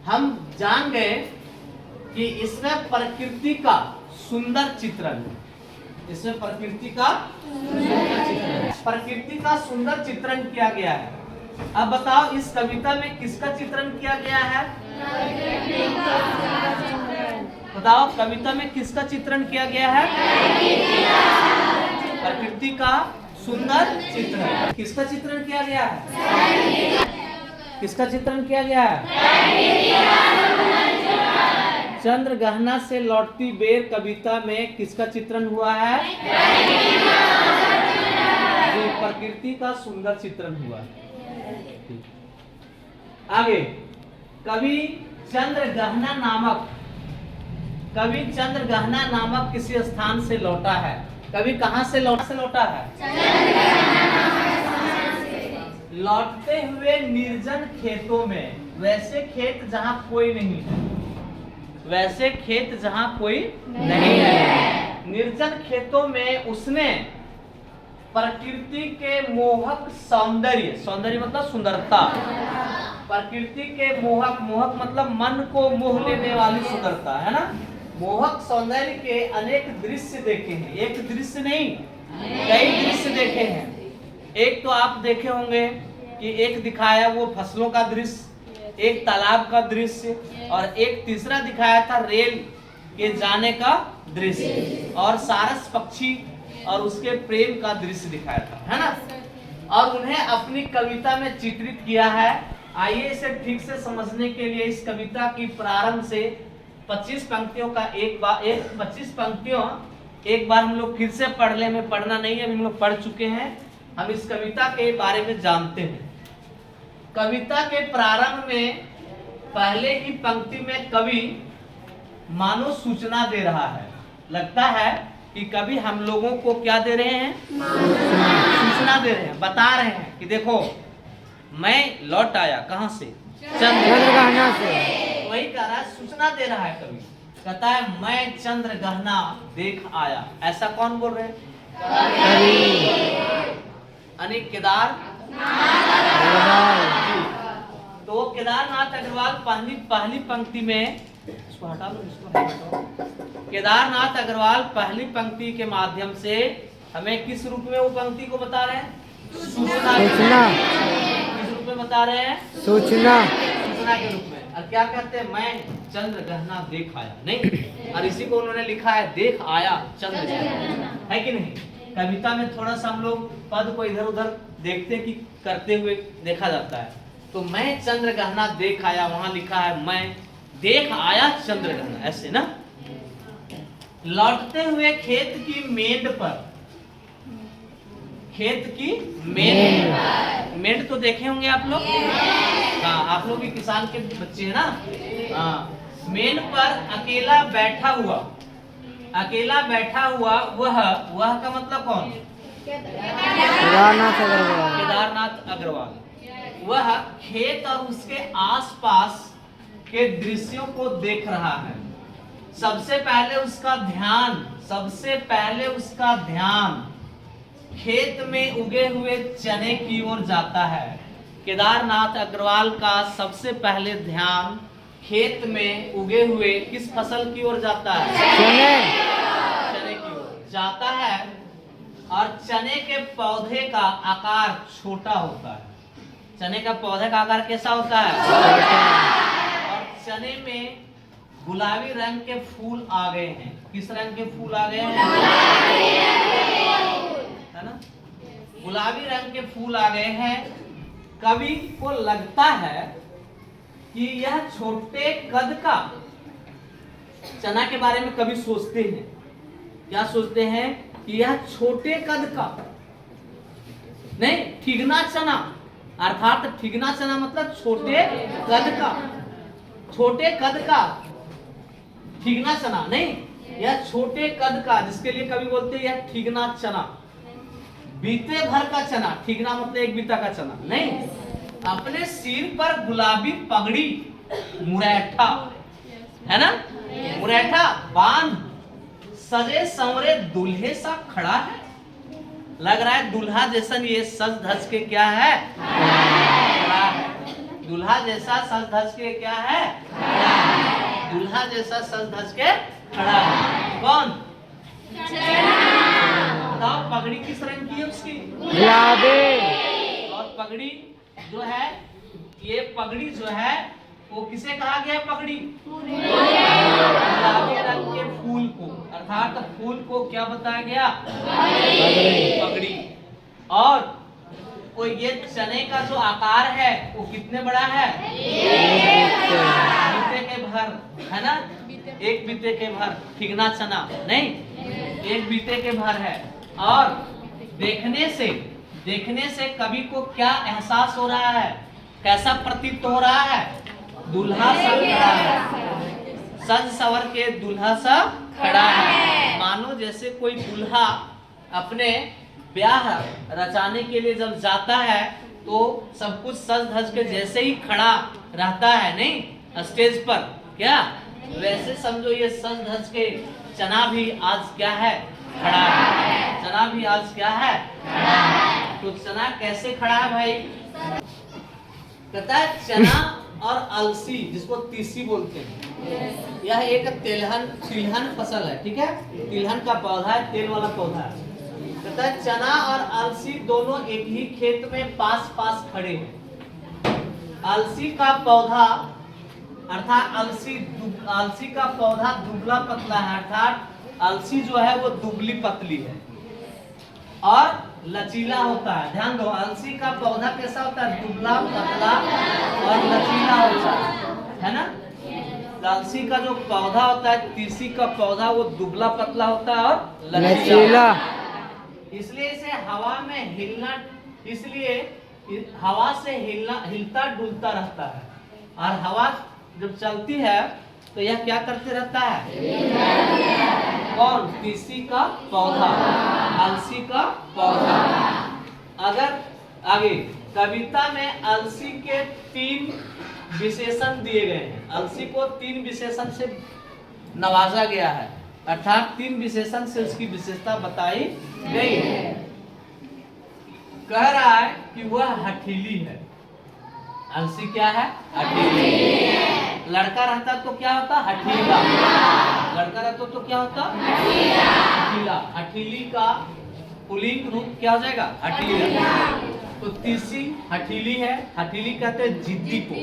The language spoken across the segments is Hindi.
हम जान गए कि इसमें प्रकृति का सुंदर चित्रण है। इसमें प्रकृति का सुंदर चित्रण, प्रकृति का सुंदर चित्रण किया गया है। अब बताओ इस कविता में किसका चित्रण किया गया है? बताओ कविता में किसका चित्रण किया गया है? प्रकृति का सुंदर चित्रण। किसका चित्रण किया गया है? किसका चित्रण किया गया है? चंद्र गहना से लौटती बेर कविता में किसका चित्रण हुआ है? प्रकृति का सुंदर चित्रण हुआ है। आगे कवि चंद्र गहना नामक किसी स्थान से लौटा है। कवि कहां से लौटा है? लौटते हुए निर्जन खेतों में, वैसे खेत जहां कोई नहीं है, वैसे खेत जहां कोई नहीं है, निर्जन खेतों में उसने प्रकृति के मोहक सौंदर्य मतलब सुंदरता, प्रकृति के मोहक मतलब मन को मोह लेने वाली सुंदरता है ना, मोहक सौंदर्य के अनेक दृश्य देखे हैं। एक दृश्य नहीं, कई दृश्य देखे हैं। एक तो आप देखे होंगे कि एक दिखाया वो फसलों का दृश्य, एक तालाब का दृश्य, और एक तीसरा दिखाया था रेल के जाने का दृश्य, और सारस पक्षी और उसके प्रेम का दृश्य दिखाया था, है ना। और उन्हें अपनी कविता में चित्रित किया है। आइए इसे ठीक से समझने के लिए इस कविता की प्रारंभ से 25 पंक्तियों का एक बार हम लोग फिर से पढ़ ले। हमें पढ़ना नहीं है, हम लोग पढ़ चुके हैं, हम इस कविता के बारे में जानते हैं। कविता के प्रारंभ में पहले ही पंक्ति में कवि मानो सूचना दे रहा है। लगता है कि कवि हम लोगों को क्या दे रहे हैं? सूचना दे रहे हैं, बता रहे हैं कि देखो मैं लौट आया कहां से? चंद्रगहना से। वही कह रहा है, सूचना दे रहा है कवि। कहता है मैं चंद्रगहना देख आया। ऐसा कौन बोल रहे हैं? कवि केदार। तो केदारनाथ अग्रवाल पहली पंक्ति में, इसको हटा लो, इसको हटा लो। केदारनाथ अग्रवाल पहली पंक्ति के माध्यम से हमें किस रूप में वो पंक्ति को बता रहे हैं? सूचना। किस रूप में बता रहे हैं? सूचना के रूप में। और क्या कहते हैं? मैं चंद्रगहना देख आया, नहीं, और इसी को उन्होंने लिखा है देख आया चंद्रगहना, है कि नहीं। कविता में थोड़ा सा हम लोग पद को इधर उधर देखते कि करते हुए देखा जाता है। तो मैं चंद्रगहना देख आया, वहां लिखा है मैं देख आया चंद्रगहना, ऐसे ना। लौटते हुए खेत की मेंढ पर, खेत की मेंढ तो देखे होंगे आप लोग। हाँ, आप लोग भी किसान के बच्चे हैं ना। हाँ, मेंढ पर अकेला बैठा हुआ वह का मतलब कौन? केदारनाथ अग्रवाल। वह खेत और उसके आसपास के दृश्यों को देख रहा है। सबसे पहले उसका ध्यान खेत में उगे हुए चने की ओर जाता है। केदारनाथ अग्रवाल का सबसे पहले ध्यान खेत में उगे हुए किस फसल की ओर जाता है? चने की ओर जाता है। और चने के पौधे का आकार छोटा होता है। चने का पौधे का आकार कैसा होता है? और चने में गुलाबी रंग के फूल आ गए हैं। किस रंग के फूल आ गए हैं? है ना, गुलाबी रंग के फूल आ गए हैं। कवि को लगता है कि यह छोटे कद का चना के बारे में कवि सोचते हैं। क्या सोचते हैं? कि यह छोटे कद का, नहीं, ठिगना चना, अर्थात ठिगना चना मतलब छोटे कद का, ठिगना चना नहीं, यह छोटे कद का, जिसके लिए कवि बोलते हैं यह ठिगना चना, बीते भर का चना। ठिगना मतलब एक बीता का चना नहीं, अपने सिर पर गुलाबी पगड़ी, मुरैठा, है ना, मुरैठा बांध सजे संवरे दूल्हे सा खड़ा है। लग रहा है दूल्हा जैसन ये सज धज के क्या है? खड़ा है। दूल्हा जैसा सज धज के क्या है, दूल्हा जैसा सज धज के खड़ा है। कौन? बताओ पगड़ी किस रंग की है उसकी? गुलाबी। और पगड़ी जो है, ये पगड़ी जो है वो किसे कहा गया? पगड़ी गुलाबी रंग के फूल को, अर्थात फूल को क्या बताया गया? पगड़ी। और वो ये चने का जो आकार है वो कितने बड़ा है? बीते के भर, है ना? एक बीते के भर, ठिगना चना नहीं, एक बीते के भर है। और देखने से कवि को क्या एहसास हो रहा है, कैसा प्रतीत हो रहा है? दूल्हा सा खड़ा है, सज सवर के दूल्हा सा खड़ा है। मानो जैसे कोई दूल्हा अपने ब्याह रचाने के लिए जब जाता है तो सब कुछ सज धज के जैसे ही खड़ा रहता है नहीं स्टेज पर, क्या वैसे समझो ये सज धज के चना भी आज क्या है? खड़ा है। चना भी आज क्या है? खड़ा है। तो चना कैसे खड़ा है भाई? कहता है चना और अलसी, जिसको तीसी बोलते हैं, यह एक तिलहन फसल है। ठीक है, तिलहन का पौधा है, तेल वाला पौधा है। कहता है चना और अलसी दोनों एक ही खेत में पास पास खड़े हैं। अलसी का पौधा अर्थात अलसी का पौधा दुबला पतला है, अर्थात अलसी जो है वो दुबली पतली है और लचीला होता है। ध्यान दो, अलसी का पौधा कैसा होता है? दुबला पतला और लचीला होता है ना? अलसी का जो पौधा होता है, तीसी का पौधा, वो दुबला पतला होता है और लचीला। इसलिए इसे हवा में हिलना, इसलिए हवा से हिलता डुलता रहता है। और हवा जब चलती है तो यह क्या करते रहता है? कौन? तीसी का पौधा, अलसी का पौधा। अगर आगे कविता में अलसी के 3 विशेषण दिए गए हैं। अलसी को 3 विशेषण से नवाजा गया है, अर्थात 3 विशेषण से उसकी विशेषता बताई गई है। कह रहा है कि वह हठीली है। अलसी क्या है? हठीली। लड़का रहता तो क्या होता? हठीला। लड़का रहता तो क्या होता? हठीला। हठीली का पुल्लिंग रूप क्या हो जाएगा? हठीला। तो तीसी हठीली है। हठीली कहते हैं जिद्दी को,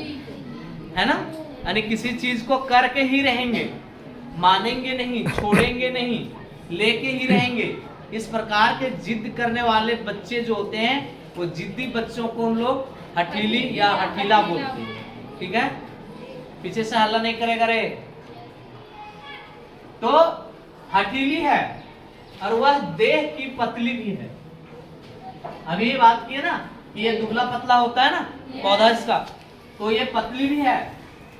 है ना? यानी किसी चीज को करके ही रहेंगे, मानेंगे नहीं, छोड़ेंगे नहीं, लेके ही रहेंगे। इस प्रकार के जिद करने वाले बच्चे जो होते हैं वो जिद्दी बच्चों को हम लोग हठीली या हठीला बोलते हैं। ठीक है, पीछे से हल्ला नहीं करेगा रे। तो हठीली है और वह देह की पतली भी है। अभी बात की है ना कि ये दुबला पतला होता है ना पौधा इसका, तो ये पतली भी है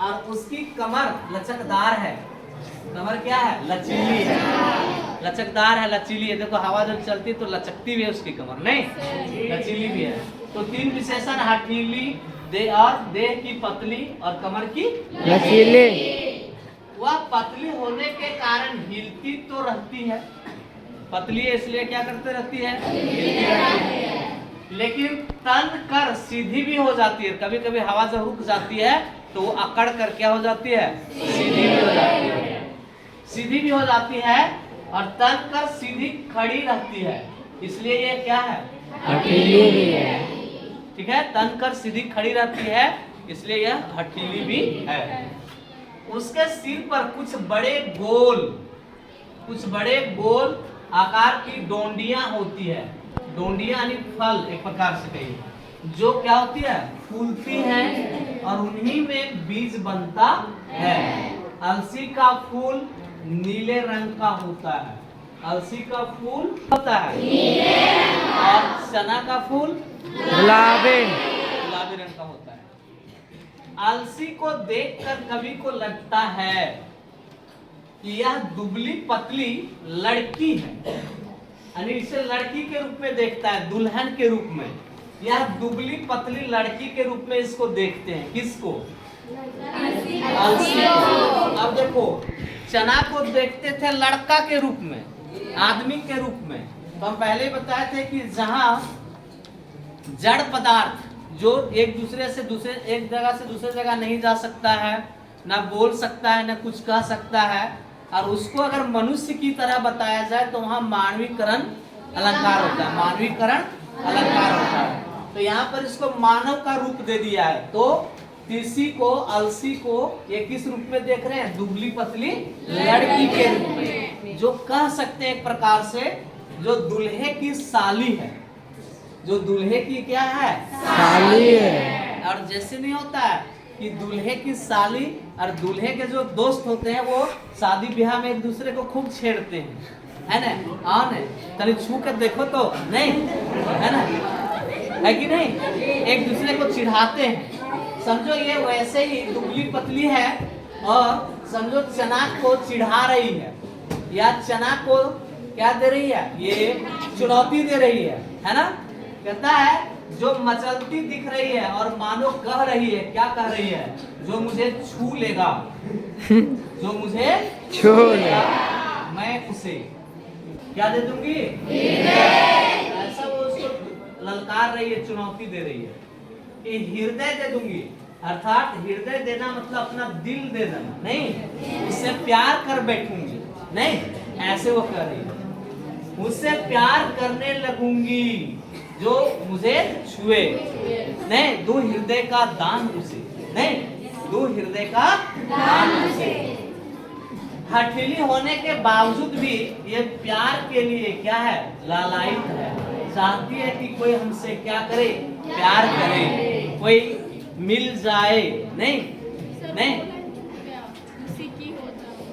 और उसकी कमर लचकदार है। कमर क्या है? लचीली है, लचकदार है, लचीली है। देखो हवा जब चलती है तो लचकती भी है उसकी कमर, नहीं लचीली भी है। तो 3 विशेषण, हठीली, देह की पतली और कमर की लचीली। वह पतली होने के कारण हिलती तो रहती है, पतली है इसलिए क्या करते रहती है? हिलती रहती है। लेकिन तन कर सीधी भी हो जाती है। कभी कभी हवा जब रुक जाती है तो वो अकड़ कर क्या हो जाती है? सीधी भी हो जाती है। सीधी भी हो जाती है और तन कर सीधी खड़ी रहती है, इसलिए ये क्या है? हठीली भी है। ठीक है, तन कर सीधी खड़ी रहती है इसलिए यह हठीली भी है। उसके सिर पर कुछ बड़े गोल आकार की डोंडियां होती है। डोंडियां यानी फल, एक प्रकार से कहिए, जो क्या होती है? फूलती है और उन्हीं में बीज बनता है। अलसी का फूल नीले रंग का होता है। अलसी का फूल होता है नीले और चना का फूल गुलाबी रंग का होता है। अलसी को देखकर कवि को लगता है कि यह दुबली पतली लड़की है, यानी इसे लड़की के रूप में देखता है, दुल्हन के रूप में। यह दुबली पतली लड़की के रूप में इसको देखते हैं। किसको? अलसी को। अब देखो, चना को देखते थे लड़का के रूप में, आदमी के रूप में। तो हम पहले बताए थे कि जहां जड़ पदार्थ जो एक जगह से दूसरे जगह नहीं जा सकता है, ना बोल सकता है, ना कुछ कह सकता है, और उसको अगर मनुष्य की तरह बताया जाए तो वहां मानवीकरण अलंकार होता है, मानवीकरण अलंकार होता है। तो यहाँ पर इसको मानव का रूप दे दिया है। तो तीसी को, अलसी को ये किस रूप में देख रहे हैं? दुबली पतली लड़की के रूप में, जो कह सकते हैं एक प्रकार से जो दूल्हे की साली है, जो दूल्हे की क्या है? साली है। और जैसे नहीं होता है कि दूल्हे की साली और दूल्हे के जो दोस्त होते हैं वो शादी ब्याह में एक दूसरे को खूब छेड़ते हैं, है ना? हाँ न, तनी छू कर देखो तो नहीं, है ना, है कि नहीं? एक दूसरे को चिढ़ाते हैं। समझो ये वैसे ही दुबली पतली है और समझो चना को चिढ़ा रही है, या चना को क्या दे रही है? ये चुनौती दे रही है ना? कहता है जो मचलती दिख रही है और मानो कह रही है, क्या कह रही है? जो मुझे छू लेगा, जो मुझे छू लेगा, मैं उसे क्या दे दूंगी? ऐसा वो उसको ललकार रही है, चुनौती दे रही है कि हृदय दे दूंगी। अर्थात हृदय देना मतलब अपना दिल दे देना, नहीं उससे प्यार कर बैठूंगी, नहीं, ऐसे वो कह रही है। उससे प्यार करने लगूंगी जो मुझे छुए, नहीं दो हृदय का दान उसे, नहीं दो हृदय का दान उसे। हठीली होने के बावजूद भी ये प्यार के लिए क्या है? लालायित है, चाहती है कि कोई हमसे क्या करे? प्यार करे, कोई मिल जाए, नहीं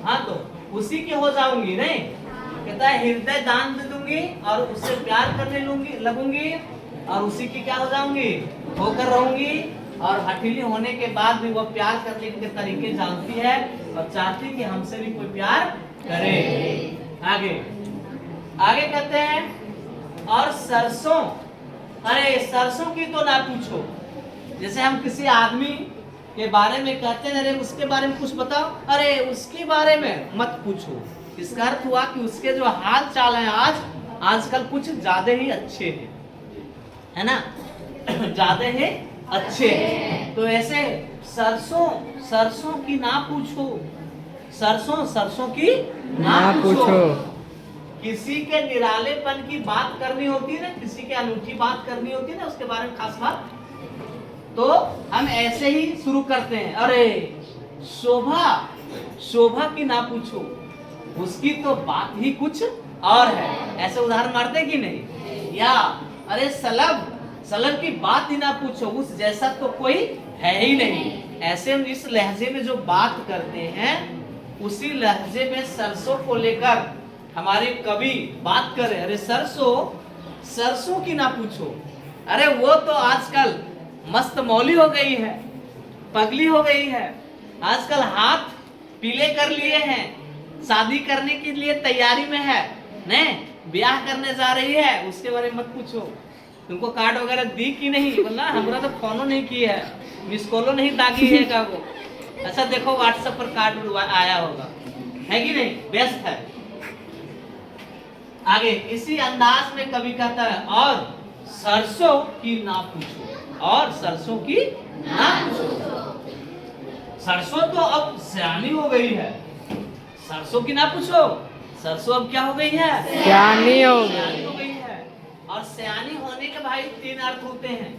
हाँ तो उसी की हो जाऊंगी, नहीं कहता है हृदय दान दे दूंगी और उससे प्यार करने लगूंगी और उसी की क्या हो जाऊंगी? होकर रहूंगी। और हठीली होने के बाद भी वो प्यार करने के तरीके जानती है और चाहती कि हमसे भी कोई प्यार करे। आगे कहते हैं और सरसों, अरे सरसों की तो ना पूछो। जैसे हम किसी आदमी के बारे में कहते हैं अरे उसके बारे में कुछ बताओ, अरे उसके बारे में मत पूछो। इसका अर्थ हुआ कि उसके जो हाल चाल है आजकल कुछ ज्यादा ही अच्छे हैं, है ना, ज्यादा ही अच्छे हैं। तो ऐसे सरसों की ना पूछो, सरसों की ना पूछो। किसी के निरालेपन की बात करनी होती है ना, किसी के अनूठी बात करनी होती है ना, उसके बारे में खास बात, तो हम ऐसे ही शुरू करते हैं, अरे शोभा की ना पूछो, उसकी तो बात ही कुछ और है। ऐसे उदाहरण मारते कि नहीं? या अरे सलब की बात ही ना पूछो, उस जैसा तो कोई है ही नहीं। ऐसे हम इस लहजे में जो बात करते हैं उसी लहजे में सरसों को लेकर हमारे कवि बात कर रहे। अरे सरसों की ना पूछो, अरे वो तो आजकल मस्त मौली हो गई है, पगली हो गई है, आजकल हाथ पीले कर लिए हैं, शादी करने के लिए तैयारी में है, नहीं ब्याह करने जा रही है, उसके बारे में मत पूछो। तुमको कार्ड वगैरह दी कि नहीं? बोला हमरा तो फोनो नहीं की है, मिस कॉलो नहीं दागी है का वो। अच्छा देखो व्हाट्सएप पर कार्ड आया होगा, है कि नहीं? व्यस्त है। आगे इसी अंदाज में कवि कहता है और सरसों की ना पूछो, और सरसों की ना पूछो। सरसों तो अब सियानी हो गई है, सरसों की ना पूछो। सरसों अब क्या हो गई है? सियानी हो गई है। और सियानी होने के भाई तीन अर्थ होते हैं।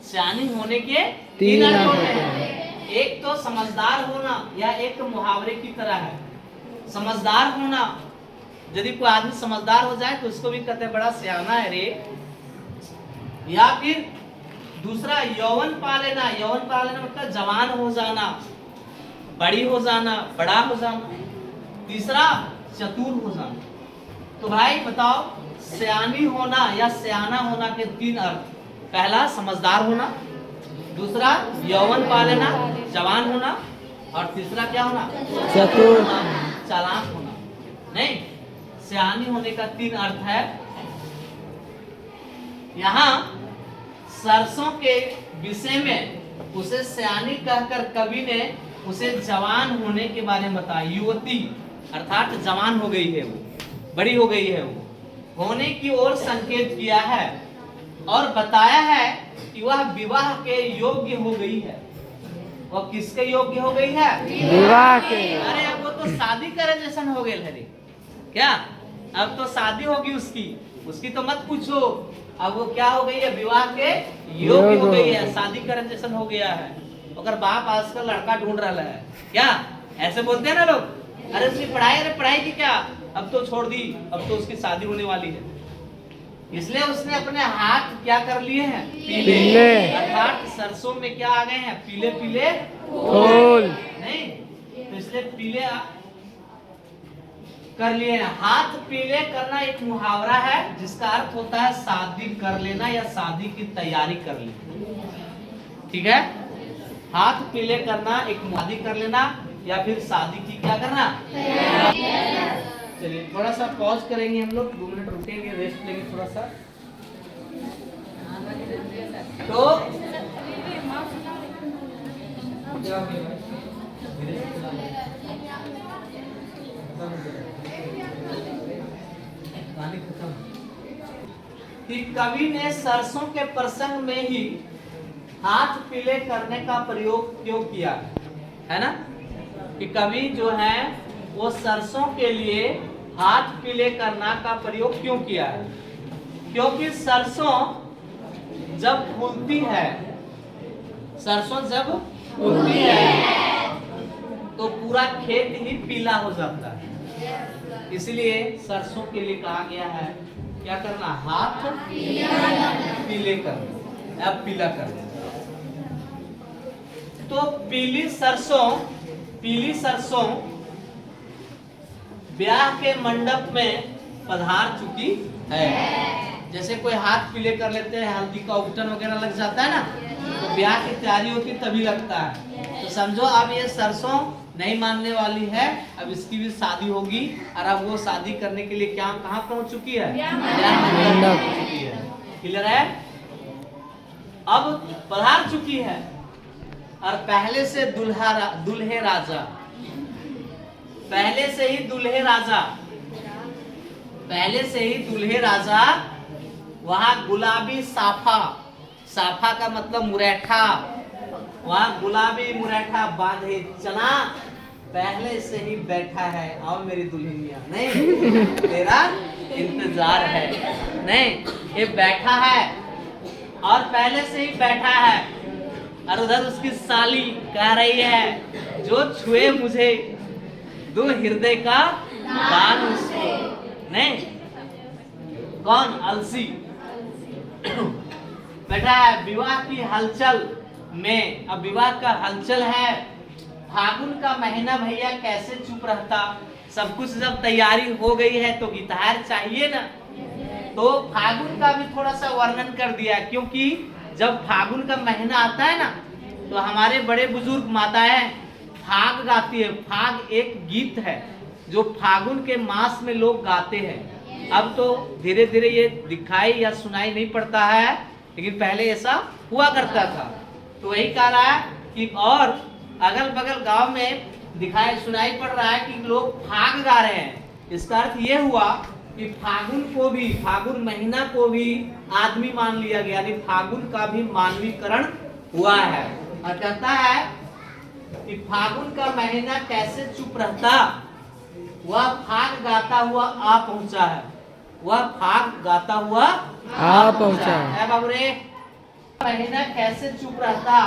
सियानी होने के तीन अर्थ होते हैं। एक तो समझदार होना, या एक तो मुहावरे की तरह है। समझदार होना, यदि कोई आदमी समझदार हो जाए तो उसको भी कहते हैं बड़ा सियाना है रे। या फिर दूसरा यौवन पा लेना, यौवन पा लेना मतलब जवान हो जाना, बड़ी हो जाना, बड़ा हो जाना। तीसरा चतुर हो जाना। तो भाई बताओ सियानी होना या सियाना होना के तीन अर्थ। पहला समझदार होना, दूसरा यौवन पा लेना, जवान होना, और तीसरा क्या होना? चतुर, चालाक होना। नहीं, सियानी होने का तीन अर्थ है। यहाँ सरसों के विषय में उसे सियानी कहकर कवि ने उसे जवान होने के बारे में बताया। युवती अर्थात जवान हो गई है वो, बड़ी हो गई है वो, होने की ओर संकेत किया है। और बताया है कि वह विवाह के योग्य हो गई है। वह किसके योग्य हो गई है? विवाह के। अरे अब वो तो शादी करे जैसन हो गए हरे क्या? अब तो शादी होगी उसकी तो मत पूछो। अब वो क्या हो गई है? विवाह के योग्य हो गई है, शादी करे जैसन हो गया है। अगर बाप आजकल लड़का ढूंढ रहा है क्या? ऐसे बोलते हैं ना लोग, अरे उसकी पढ़ाई, अरे पढ़ाई की क्या, अब तो छोड़ दी, अब तो उसकी शादी होने वाली है। इसलिए उसने अपने हाथ क्या कर लिए हैं? पीले। अर्थात सरसों में क्या आ गए हैं? पीले पीले फूल। नहीं तो इसलिए पीले कर लिए हैं। हाथ पीले करना एक मुहावरा है जिसका अर्थ होता है शादी कर लेना या शादी की तैयारी कर लेना। ठीक है, हाथ पीले करना एक शादी कर लेना या फिर शादी की क्या करना? चलिए थोड़ा सा पॉज करेंगे हम लोग, 2 मिनट रुकेंगे, रेस्ट लेंगे थोड़ा सा। तो कि कवि ने सरसों के प्रसंग में ही हाथ पीले करने का प्रयोग क्यों किया है ना? कि कवि जो है वो सरसों के लिए हाथ पीले करना का प्रयोग क्यों किया है? क्योंकि सरसों जब फूलती है, सरसों जब फूलती है तो पूरा खेत ही पीला हो जाता है। इसलिए सरसों के लिए कहा गया है क्या करना? हाथ पीले करना या पीला करना। तो पीली सरसों ब्याह के मंडप में पधार चुकी है। जैसे कोई हाथ पीले कर लेते हैं, हल्दी का उपटन वगैरह लग जाता है ना, तो ब्याह की तैयारी होती तभी लगता है। तो समझो अब ये सरसों नहीं मानने वाली है, अब इसकी भी शादी होगी और अब वो शादी करने के लिए क्या कहाँ पहुंच चुकी है? पहुंच चुकी है। क्लियर है? अब पधार चुकी है और पहले से दूल्हे राजा वहां गुलाबी साफा का मतलब मुरैठा, वहां गुलाबी मुरैठा बांधे चना पहले से ही बैठा है। आओ मेरी दुल्हनिया, नहीं तेरा इंतजार है, नहीं ये बैठा है और पहले से ही बैठा है। और उधर उसकी साली कह रही है जो छुए मुझे दो हृदय का दान उसको। नहीं कौन? अलसी बैठा है विवाह की हलचल में। अब विवाह का हलचल है, फागुन का महीना भैया कैसे चुप रहता? सब कुछ जब तैयारी हो गई है तो गिटार चाहिए ना, तो फागुन का भी थोड़ा सा वर्णन कर दिया। क्योंकि जब फागुन का महीना आता है ना तो हमारे बड़े बुजुर्ग माताएं फाग गाती है। फाग एक गीत है जो फागुन के मास में लोग गाते हैं। अब तो धीरे धीरे ये दिखाई या सुनाई नहीं पड़ता है, लेकिन पहले ऐसा हुआ करता था। तो वही कह रहा है कि और अगल बगल गांव में दिखाई सुनाई पड़ रहा है कि लोग फाग गा रहे हैं। इसका अर्थ ये हुआ कि फागुन महीना को भी आदमी मान लिया गया, यानी फागुन का भी मानवीकरण हुआ है। और कहता है कि फागुन का महीना कैसे चुप रहता? वह फाग गाता हुआ आ पहुंचा है। वह फाग गाता हुआ आ पहुंचा है। बाबू रे, महीना कैसे चुप रहता?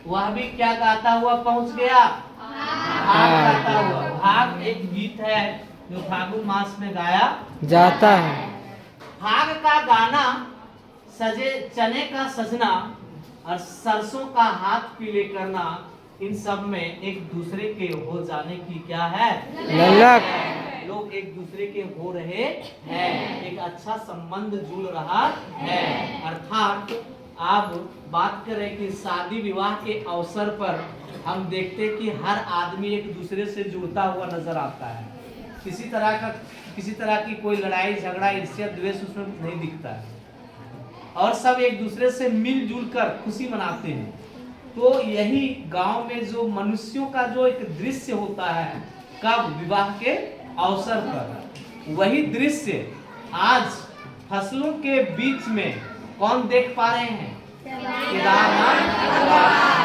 वह भी क्या गाता हुआ पहुंच गया? फाग गाता हुआ। फाग एक गीत है जो फागुन मास में गाया जाता है। फाग का गाना, सजे चने का सजना और सरसों का हाथ पीले करना, इन सब में एक दूसरे के हो जाने की क्या है? ललक। लोग एक दूसरे के हो रहे हैं, एक अच्छा संबंध जुड़ रहा है। अर्थात आप बात करें कि शादी विवाह के अवसर पर हम देखते हैं कि हर आदमी एक दूसरे से जुड़ता हुआ नजर आता है। किसी तरह की कोई लड़ाई झगड़ा ईर्ष्या द्वेष उसमें नहीं दिखता है और सब एक दूसरे से मिलजुल कर खुशी मनाते हैं। तो यही गांव में जो मनुष्यों का जो एक दृश्य होता है कब? विवाह के अवसर पर। वही दृश्य आज फसलों के बीच में कौन देख पा रहे हैं? केदारनाथ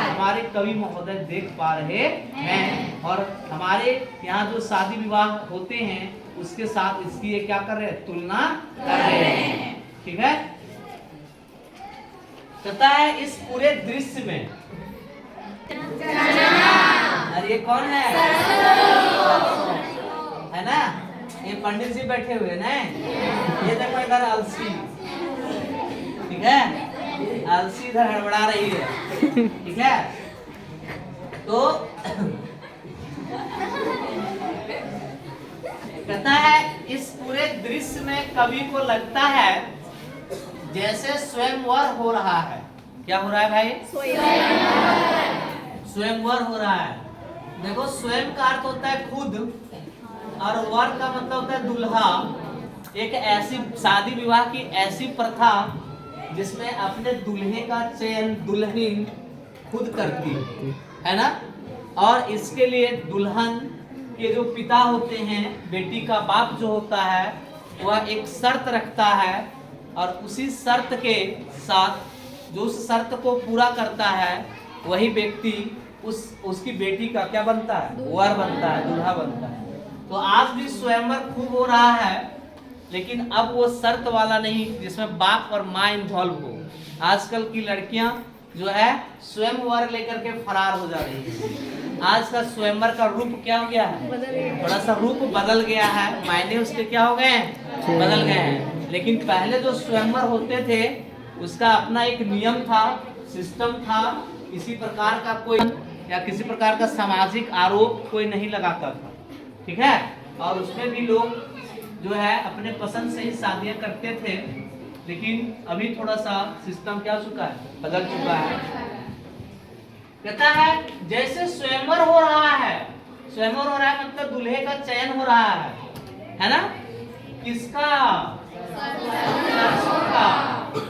हमारे कवि महोदय देख पा रहे हैं। और हमारे यहाँ जो शादी विवाह होते हैं उसके साथ इसकी ये क्या कर रहे हैं? तुलना कर रहे हैं। ठीक है, कहता है इस पूरे दृश्य में, अरे ये कौन है? है ना, ये पंडित जी बैठे हुए ना, ये देखो इधर अलसी, ठीक है, अलसी इधर हड़बड़ा रही है। ठीक है, तो कहता है इस पूरे दृश्य में कवि को लगता है जैसे स्वयंवर हो रहा है। क्या हो रहा है भाई? स्वयंवर हो रहा है। देखो, स्वयं का अर्थ होता है खुद, और वर का मतलब होता है दूल्हा। एक ऐसी शादी विवाह की ऐसी प्रथा जिसमें अपने दूल्हे का चयन दुल्हन खुद करती है ना। और इसके लिए दुल्हन के जो पिता होते हैं, बेटी का बाप जो होता है, वह एक शर्त रखता है, और उसी शर्त के साथ जो उस शर्त को पूरा करता है वही व्यक्ति उसकी बेटी का क्या बनता है? वर बनता है, दूल्हा बनता है। तो आज भी स्वयंवर खूब हो रहा है, लेकिन अब वो शर्त वाला नहीं जिसमें बाप और माँ इन्वॉल्व हो। आजकल की लड़कियां जो है स्वयंवर लेकर के फरार हो जा रही है। आज का स्वयंवर का रूप क्या हो गया है? थोड़ा सा रूप बदल गया है, मायने उसके क्या हो गए हैं? बदल गए हैं। लेकिन पहले जो स्वयंवर होते थे उसका अपना एक नियम था, सिस्टम था। किसी प्रकार का कोई या किसी प्रकार का सामाजिक आरोप कोई नहीं लगाता था। ठीक है, और उसमें भी लोग जो है अपने पसंद से ही शादियां करते थे। लेकिन अभी थोड़ा सा सिस्टम क्या हो चुका है? बदल चुका है। कहता है जैसे स्वयंवर हो रहा है, स्वयंवर हो रहा है मतलब दूल्हे का चयन हो रहा है ना? किसका? सरसों का।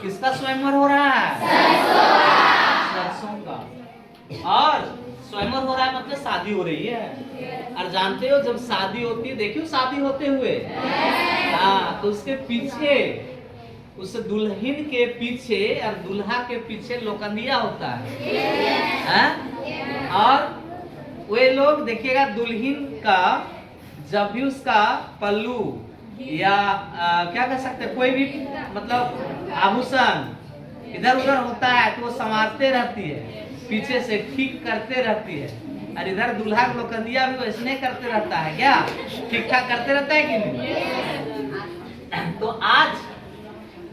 किसका स्वयंवर हो रहा है? सरसों का। और स्वयंवर हो रहा है मतलब शादी हो रही है। और जानते हो जब शादी होती है, देखियो शादी होते हुए, हाँ, तो उसके पीछे, उस दुल्हन के पीछे और दूल्हा के पीछे लोकंदिया होता है। और वे लोग देखिएगा, दुल्हन का जब भी उसका पल्लू या क्या कह सकते हैं, कोई भी मतलब आभूषण इधर उधर होता है तो वो संवारते रहती है, पीछे से ठीक करते रहती है। और इधर दूल्हा लोकंदिया भी वैसने करते रहता है। क्या ठीक ठाक करते रहता है कि नहीं? तो आज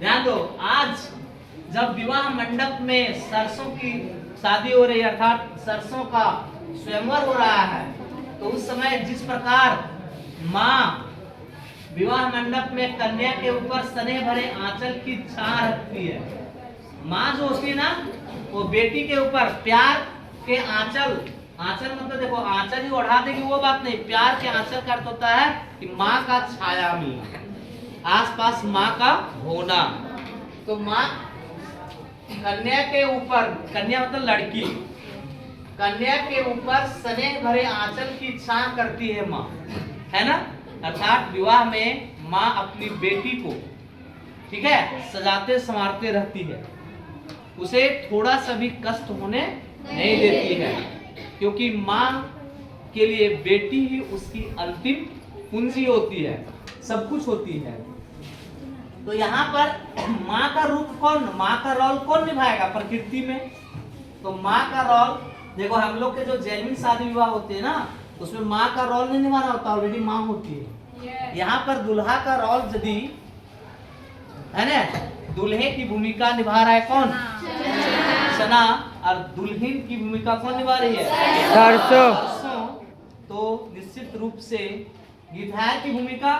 ध्यान दो, आज जब विवाह मंडप में सरसों की शादी हो रही है, अर्थात सरसों का स्वयंवर हो रहा है, तो उस समय जिस प्रकार माँ विवाह मंडप में कन्या के ऊपर सने भरे आंचल की छां रखती है, माँ जो होती है ना, वो बेटी के ऊपर प्यार के आंचल, आंचल मतलब देखो आंचल ही ओढ़ा देगी वो बात नहीं, प्यार के आंचल का अर्थ होता है कि माँ का छाया मिलना, आसपास माँ का होना। तो माँ कन्या के ऊपर, कन्या मतलब लड़की, कन्या के ऊपर सने भरे आंचल की छां करती है माँ, है ना। अर्थात विवाह में माँ अपनी बेटी को, ठीक है, सजाते संवारते रहती है, उसे थोड़ा सा भी कष्ट होने नहीं देती है, क्योंकि माँ के लिए बेटी ही उसकी अंतिम पूंजी होती है, सब कुछ होती है। तो यहाँ पर माँ का रूप कौन, माँ का रोल कौन निभाएगा प्रकृति में? तो माँ का रोल देखो, हम लोग के जो जैनविन शादी विवाह होते हैं ना, उसमें माँ का रोल नहीं निभाना होता, ऑलरेडी माँ होती है। यहाँ पर दूल्हा का रोल यदि है ना, दूल्हे की भूमिका निभा रहा है कौन? चना। और दुल्हन की भूमिका कौन निभा रही है? सरसों। तो निश्चित रूप से गिधार की भूमिका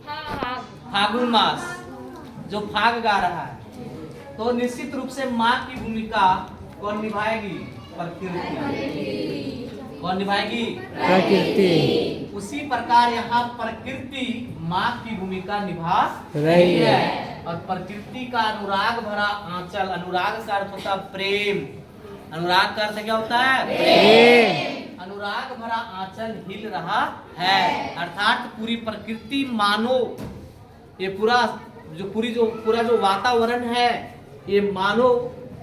फागुन मास, जो फाग गा रहा है। तो निश्चित रूप से माँ की भूमिका कौन निभाएगी? प्रकृति। कौन निभाएगी? प्रकृति। उसी प्रकार यहाँ प्रकृति माँ की भूमिका निभा रही है। और प्रकृति का अनुराग भरा आंचल, अनुराग का अर्थ होता है प्रेम, अनुराग का अर्थ क्या होता है? प्रेम। अनुराग भरा आंचल हिल रहा है, अर्थात पूरी प्रकृति मानो, ये पूरा जो वातावरण है ये मानो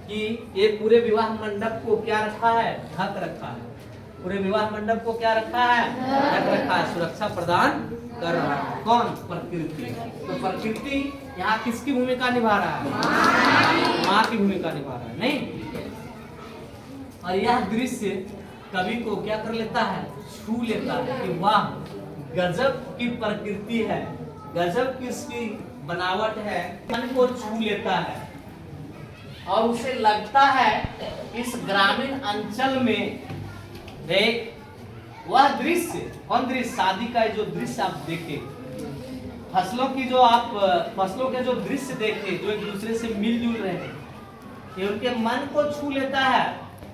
कि ये पूरे विवाह मंडप को क्या रखा है, ढक रखा है। पूरे विवाह मंडप को क्या रखा है, ढक रखा है, सुरक्षा प्रदान कर रहा है। कौन? प्रकृति। तो प्रकृति यहाँ किसकी भूमिका निभा रहा है? माँ की भूमिका निभा रहा है, नहीं? और यह दृश्य कवि को क्या कर लेता है, छू लेता है कि वाह, गजब की प्रकृति है, गजब की इसकी बनावट है, मन को छू लेता है। और उसे लगता है इस ग्रामीण अंचल में देख वह दृश्य, कौन दृश्य? शादी का जो दृश्य आप देखे, फसलों के जो दृश्य देखे, जो एक दूसरे से मिलजुल रहे हैं, ये उनके मन को छू लेता है।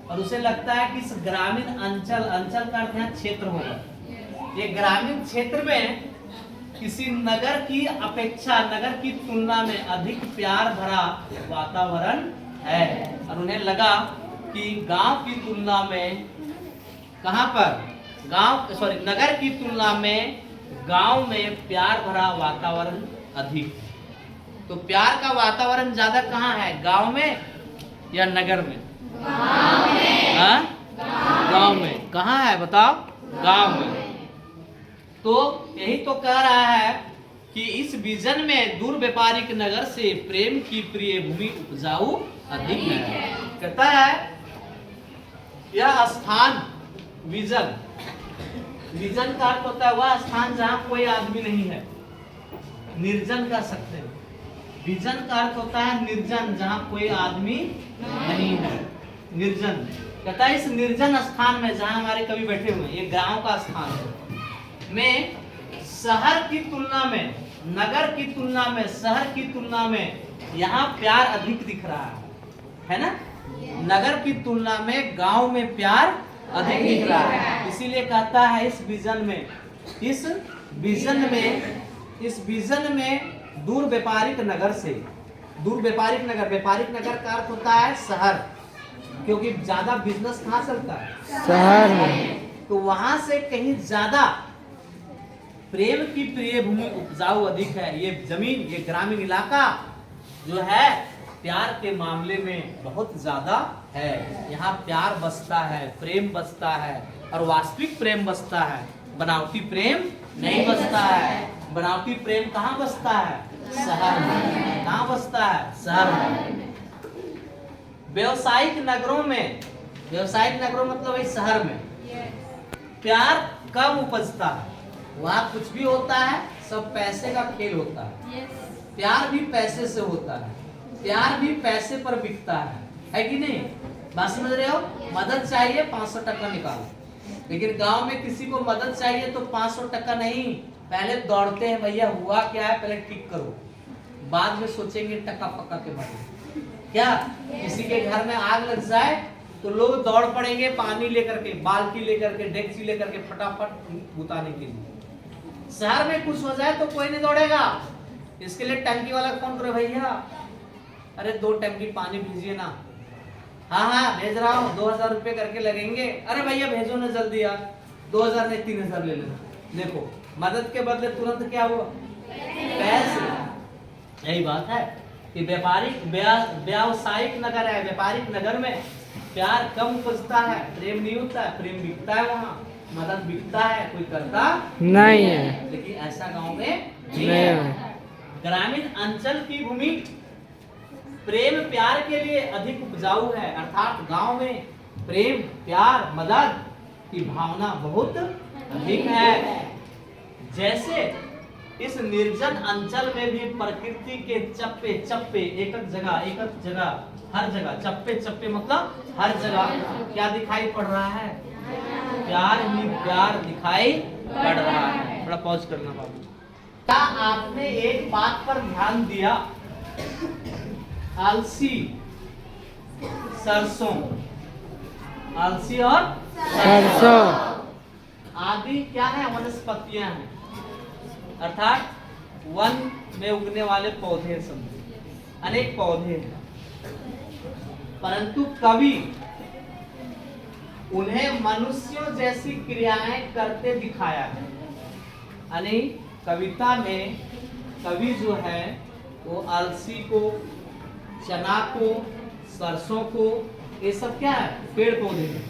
और उसे लगता है कि इस ग्रामीण अंचल का अर्थ यहाँ क्षेत्र होगा, ये ग्रामीण क्षेत्र में किसी नगर की अपेक्षा, नगर की तुलना में अधिक प्यार भरा वातावरण है। और उन्हें लगा कि गांव की तुलना में, कहां पर? नगर की तुलना में गांव में प्यार भरा वातावरण अधिक। तो प्यार का वातावरण ज्यादा कहां है, गांव में या नगर में? गांव में। कहां है बताओ? गांव में। तो यही तो कह रहा है कि इस विजन में दूर व्यापारिक नगर से प्रेम की प्रिय भूमि उपजाऊ अधिक है। कहता है यह स्थान, विजन का अर्थ होता है वह स्थान जहां कोई आदमी नहीं है, निर्जन कह सकते हैं। विजन का अर्थ होता है निर्जन, जहां कोई आदमी नहीं है, निर्जन। कहता है इस निर्जन स्थान में जहां हमारे कवि बैठे हुए हैं, ये गांव का स्थान है, में शहर की तुलना में, नगर की तुलना में, शहर की तुलना में यहाँ प्यार अधिक दिख रहा है ना? नगर की तुलना में गांव में प्यार अधिक दिख रहा है। इसीलिए कहता है इस विजन में दूर व्यापारिक नगर से, दूर व्यापारिक नगर का अर्थ होता है शहर, क्योंकि ज्यादा बिजनेस कहाँ चलता है? शहर में। तो वहां से कहीं ज्यादा प्रेम की प्रिय भूमि उपजाऊ अधिक है। ये जमीन, ये ग्रामीण इलाका जो है प्यार के मामले में बहुत ज्यादा है। यहाँ प्यार बसता है, प्रेम बसता है, और वास्तविक प्रेम बसता है, बनावटी प्रेम नहीं बसता है। बनावटी प्रेम कहाँ बसता है? शहर में। कहाँ बसता है? शहर में। व्यावसायिक नगरों मतलब वही शहर में प्यार कम उपजता है। वहाँ कुछ भी होता है सब पैसे का खेल होता है। प्यार भी पैसे से होता है, प्यार भी पैसे पर बिकता है कि नहीं? बात समझ रहे हो? मदद चाहिए 500 टका निकालो, लेकिन गांव में किसी को मदद चाहिए तो 500 टका नहीं, पहले दौड़ते हैं, भैया हुआ क्या है पहले ठीक करो, बाद में सोचेंगे टका पक्का के बारे में। क्या किसी के घर में आग लग जाए तो लोग दौड़ पड़ेंगे पानी लेकर के, बाल्टी लेकर के, डेक्ची लेकर के, फटाफट बुताने के लिए। शहर में कुछ हो जाए तो कोई नहीं दौड़ेगा, इसके लिए टंकी वाला फोन करो, भैया अरे 2 टंकी पानी भेजिए ना। हाँ भेज रहा हूँ, 2000 रुपए करके लगेंगे। अरे भैया भेजो ना जल्दी यार, 2000 नहीं 3000 ले लेना। देखो मदद के बदले तुरंत क्या हुआ? पैसे। यही बात है कि व्यावसायिक नगर है, व्यापारिक नगर में प्यार कम उपजता है, प्रेम नहीं होता है, प्रेम बिकता है, वहाँ मदद बिकता है, कोई करता नहीं है। लेकिन ऐसा गांव में नहीं है। ग्रामीण अंचल की भूमि प्रेम प्यार के लिए अधिक उपजाऊ है, अर्थात गांव में प्रेम प्यार मदद की भावना बहुत अधिक है। जैसे इस निर्जन अंचल में भी प्रकृति के चप्पे चप्पे, एक जगह हर जगह चप्पे चप्पे मतलब हर जगह क्या दिखाई पड़ रहा है? प्यार ही प्यार दिखाई पड़ रहा है। थोड़ा पॉज करना बाबू। क्या आपने एक बात पर ध्यान दिया? अलसी सरसों, अलसी और सरसों आदि क्या है? वनस्पतियां हैं, अर्थात वन में उगने वाले पौधे, समझे अनेक पौधे हैं। परंतु कवि उन्हें मनुष्यों जैसी क्रियाएं करते दिखाया है। यानी कविता में कवि जो है वो अलसी को चना को, सरसों को, ये सब क्या है? पेड़ पौधे हैं,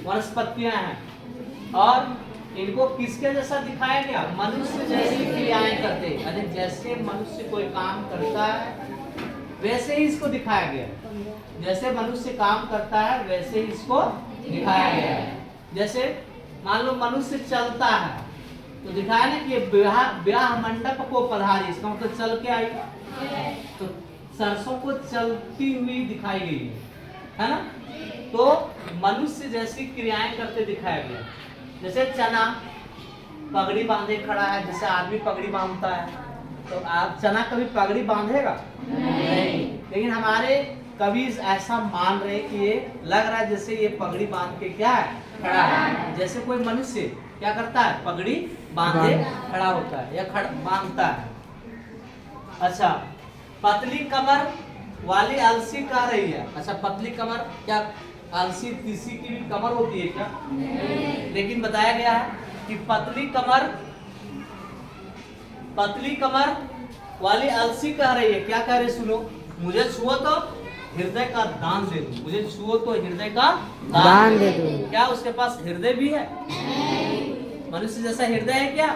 वनस्पतियां हैं। और इनको किसके जैसा दिखाया गया? मनुष्य जैसी क्रियाएं करते हैं। यानी जैसे मनुष्य कोई काम करता है वैसे ही इसको दिखाया गया। जैसे मनुष्य काम करता है वैसे ही इसको दिखाया गया है। जैसे मान लो मनुष्य चलता है तो दिखाया ना कि ब्याह मंडप को पधारी, इसका मतलब चल के आई। तो सरसों को चलती हुई दिखाई गई है ना। तो मनुष्य जैसी क्रियाएं करते दिखाया गया। जैसे चना पगड़ी बांधे खड़ा है, जैसे आदमी पगड़ी बांधता है, तो आप चना कभी पगड़ी बांधेगा नहीं। लेकिन हमारे कवि ऐसा मान रहे कि ये लग रहा है जैसे ये पगड़ी बांध के क्या है? खड़ा है। जैसे कोई मनुष्य क्या करता है? पगड़ी बांधे खड़ा होता है या बांधता है। अच्छा, पतली कमर वाली अलसी कह रही है। अच्छा, पतली कमर क्या अलसी तीसी की भी कमर होती है क्या? लेकिन बताया गया है कि पतली कमर वाली अलसी कह रही है। क्या कह रही? सुनो, मुझे छुओ तो हृदय का दान दे दो। मुझे छुओ तो हृदय का दान दे दो। क्या उसके पास हृदय भी है? मनुष्य जैसा हृदय है क्या?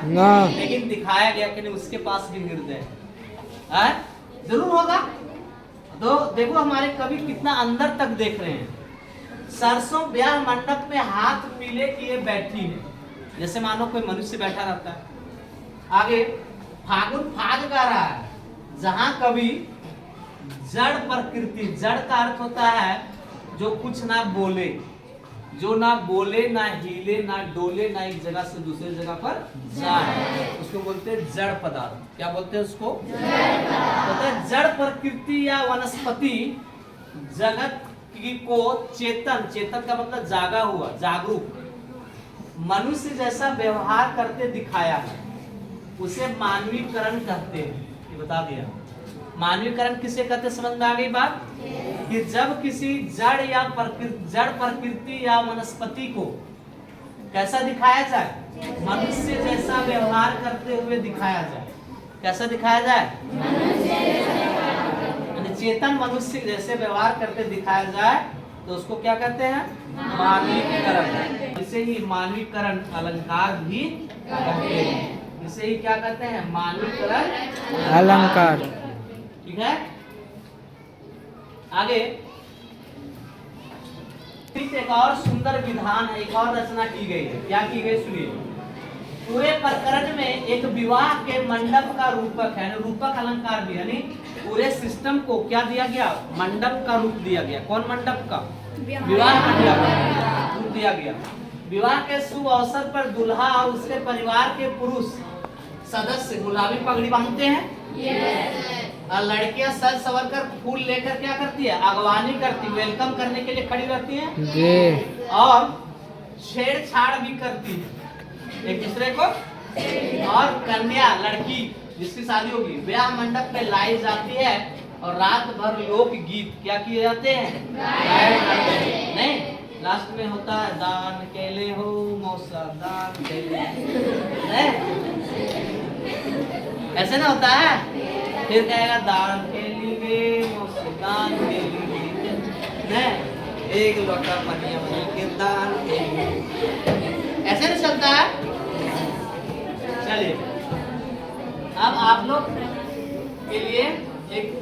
लेकिन दिखाया गया कि नहीं, उसके पास भी हृदय है। जरूर होगा। तो देखो हमारे कवि कितना अंदर तक देख रहे हैं। सरसों ब्याह मंडप में हाथ पीले किए बैठी है, जैसे मानो कोई मनुष्य बैठा रहता है। आगे फागुन फाग गा रहा है, जहां कवि जड़ प्रकृति, जड़ का अर्थ होता है जो कुछ ना बोले, जो ना बोले, ना हिले, ना डोले, ना एक जगह से दूसरी जगह पर जाए, उसको बोलते हैं जड़ पदार्थ। क्या बोलते हैं उसको? बोलते हैं जड़ प्रकृति या वनस्पति जगत को चेतन, चेतन का मतलब जागा हुआ, जागरूक मनुष्य जैसा व्यवहार करते दिखाया है, उसे मानवीकरण कहते हैं। ये बता दिया। मानवीकरण किसे कहते? समझ में आ गई बात? कि जब किसी जड़ प्रकृति या वनस्पति को कैसा दिखाया जाए? मनुष्य जैसा व्यवहार करते हुए दिखाया जाए। कैसा दिखाया जाए? चेतन मनुष्य जैसे व्यवहार करते दिखाया जाए तो उसको क्या कहते हैं? मानवीकरण। इसे ही मानवीकरण अलंकार भी कहते हैं। इसे ही क्या कहते हैं? मानवीकरण अलंकार। ठीक है। आगे एक और सुंदर विधान है, एक और रचना की गई है। क्या की गई? सुनिए। पूरे प्रकरण में एक विवाह के मंडप का रूपक है, रूपक अलंकार भी, यानी पूरे सिस्टम को क्या दिया गया? मंडप का रूप दिया गया। कौन मंडप का? विवाह मंडप का रूप दिया गया। विवाह के शुभ अवसर पर दूल्हा और उसके परिवार के पुरुष सदस्य गुलाबी पगड़ी बांधते हैं और लड़कियां सज संवर कर फूल लेकर क्या करती है? अगवानी करती, वेलकम करने के लिए खड़ी रहती है और छेड़छाड़ भी करती है एक दूसरे को। और कन्या, लड़की जिसकी शादी होगी, ब्याह मंडप में लाई जाती है और रात भर लोक गीत क्या किए जाते हैं? नहीं, लास्ट में होता है दान केले हो मौसा दान केले, ऐसे ना होता है। फिर कहेगा दान के लिए मौसा दान के लिए, एक लोटा पनिया बनी के दान के लिए, ऐसे नहीं चलता है। चलिए अब आप लोग के लिए एक